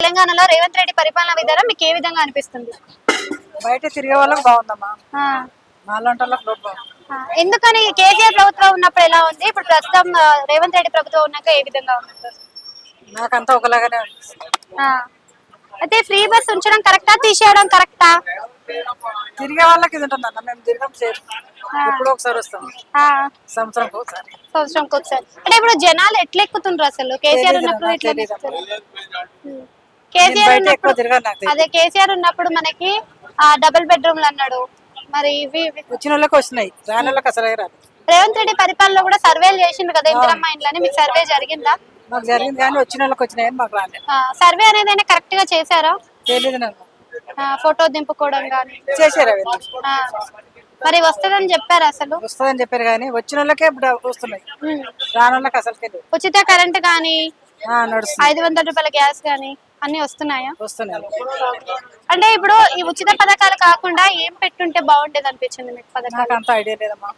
తెలంగాణలో రేవంత్ రెడ్డి పరిపాలన విధానం మీకు ఏ విధంగా అనిపిస్తుంది? బయట తిరిగే వాళ్ళకి బాగుందమ్మా, ఆ, మాలాంటి వాళ్ళకి లోటు బాగుంది. ఎందుకని కేసీఆర్ ప్రభుత్వం ఉన్నప్పుడు ఎలా ఉంది, ఇప్పుడు ప్రస్తుతం రేవంత్ రెడ్డి ప్రభుత్వం ఉన్నాక ఏ విధంగా ఉంది? నాకంతా ఒకలాగానే అనిపిస్తుంది. ఆ, అయితే ఫ్రీ బస్ ఉంచడం కరెక్టా, తీసేయడం కరెక్టా? తిరిగే వాళ్ళకి ఇది ఉంటుందన్న, మేము తిరగం సేపు, ఎప్పుడో ఒకసారి వస్తాం, ఆ, సంవత్సరంకి ఒకసారి. సంవత్సరంకి ఒకసారి. అంటే ఇప్పుడు జనాలు ఎట్లా ఎక్కుతుండ్రు అసలు? కేసీఆర్ తెలీదు ఉన్నప్పుడు నాకు, ఇట్లా తెలీదు. ఉం. నేను కేసీఆర్ బయట ఎక్కువ ఉన్నప్పుడు తిరగను, నాకు తెలియదు. అదే కేసీఆర్ ఉన్నప్పుడు మనకి డబుల్ బెడ్రూమ్లు అన్నాడు. మరి వచ్చిన వాళ్ళకి వచ్చినాయి, రాని వాళ్ళకి అసలు రాదు. రేవంత్ రెడ్డి పరిపాలనలో కూడా సర్వేలు చేసిండ్రు కదా ఇందిరమ్మ ఇండ్లని, మీకు సర్వే జరిగిందా? మాకు జరిగింది కానీ వచ్చిన వాళ్ళకి వచ్చినాయని మాకు రాలేదు. సర్వే అనేది కరెక్ట్ గా చేశారా? తెలియదు నన్ను, ఫోటో దింపుకోవడం కానీ చేసారు అవి. మరి వస్తుందని చెప్పారు అసలు? వస్తుందని చెప్పారు కానీ వచ్చిన వాళ్ళకే ఇప్పుడు వస్తున్నాయి, ఉం. రాని వాళ్ళకి అసలు తెలియదు. ఉచిత కరెంట్ కానీ నడుస్తుంది, 500 రూపాయల గ్యాస్ కానీ అన్ని వస్తున్నాయా? వస్తున్నాయి. అంటే ఇప్పుడు ఈ ఉచిత పథకాలు కాకుండా ఏం పెట్టుంటే బాగుండేది అనిపించింది మీకు పథకాలు? నాకు అంత ఐడియా లేదమ్మా.